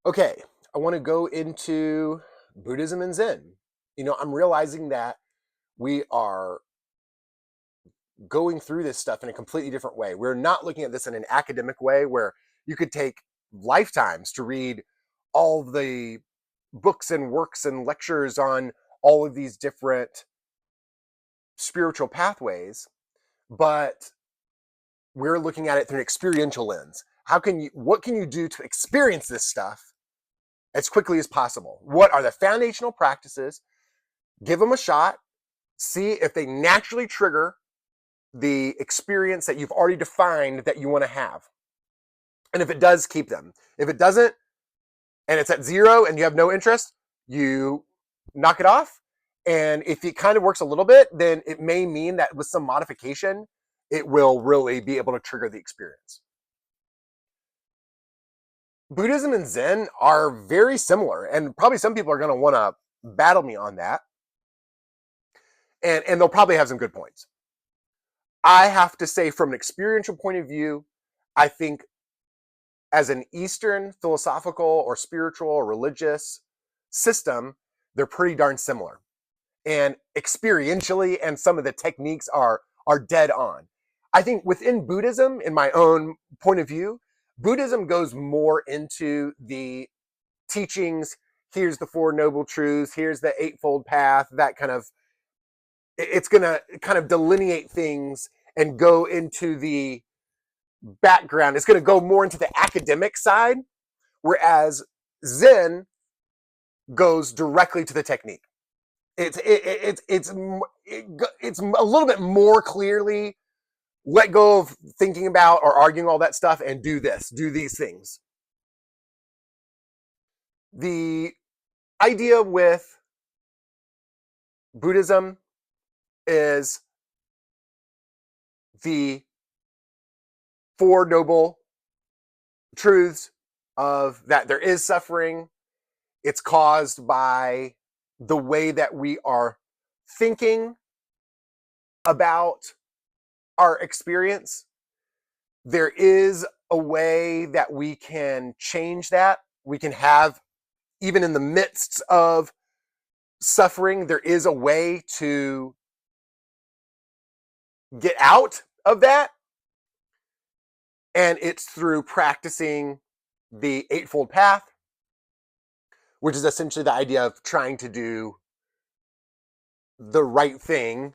Okay, I want to go into Buddhism and Zen. I'm realizing that we are going through this stuff in a completely different way. We're not looking at this in an academic way where you could take lifetimes to read all the books and works and lectures on all of these different spiritual pathways, but we're looking at it through an experiential lens. What can you do to experience this stuff as quickly as possible? What are the foundational practices? Give them a shot, see if they naturally trigger the experience that you've already defined that you want to have. And if it does, keep them. If it doesn't, and it's at zero and you have no interest, you knock it off. And if it kind of works a little bit, then it may mean that with some modification, it will really be able to trigger the experience. Buddhism and Zen are very similar, and probably some people are going to want to battle me on that. And they'll probably have some good points. I have to say, from an experiential point of view, I think as an Eastern philosophical or spiritual or religious system, they're pretty darn similar. And experientially, and some of the techniques are dead on. I think within Buddhism, in my own point of view, Buddhism goes more into the teachings. Here's the Four Noble Truths. Here's the Eightfold Path. That kind of, it's going to kind of delineate things and go into the background. It's going to go more into the academic side, whereas Zen goes directly to the technique. It's a little bit more clearly let go of thinking about or arguing all that stuff and do these things. The idea with Buddhism is the Four Noble Truths of that there is suffering. It's caused by the way that we are thinking about our experience. There is a way that we can change that. We can have, even in the midst of suffering, there is a way to get out of that. And it's through practicing the Eightfold Path, which is essentially the idea of trying to do the right thing,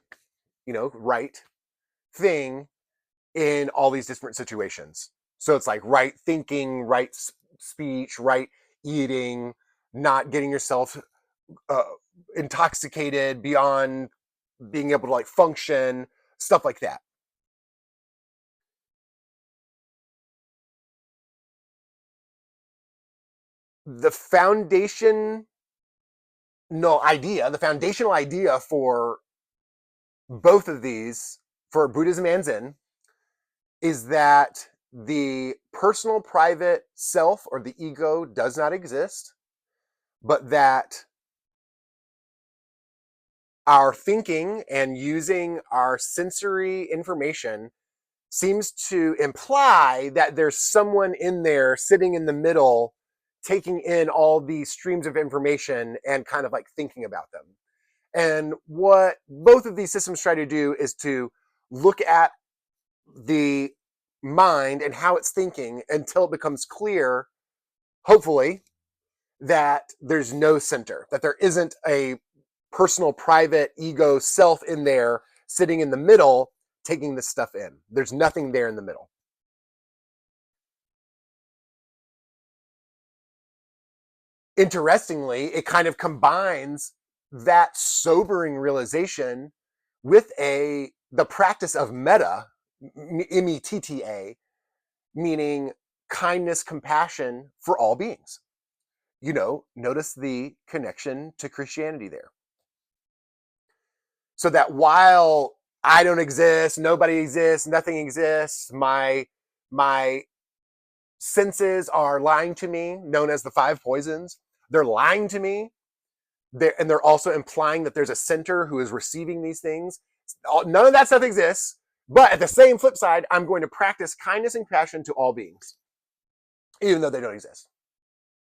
right thing in all these different situations. So it's like right thinking, right speech, right eating, not getting yourself intoxicated beyond being able to like function, stuff like that. The foundational idea for both of these, for Buddhism and Zen, is that the personal private self or the ego does not exist, but that our thinking and using our sensory information seems to imply that there's someone in there sitting in the middle taking in all these streams of information and kind of like thinking about them. And what both of these systems try to do is to look at the mind and how it's thinking until it becomes clear, hopefully, that there's no center, that there isn't a personal, private ego self in there sitting in the middle taking this stuff in. There's nothing there in the middle. Interestingly, it kind of combines that sobering realization with the practice of metta, METTA, meaning kindness, compassion for all beings. Notice the connection to Christianity there. So that while I don't exist, nobody exists, nothing exists, my senses are lying to me, known as the five poisons. They're lying to me. And they're also implying that there's a center who is receiving these things. None of that stuff exists. But at the same flip side, I'm going to practice kindness and compassion to all beings, even though they don't exist.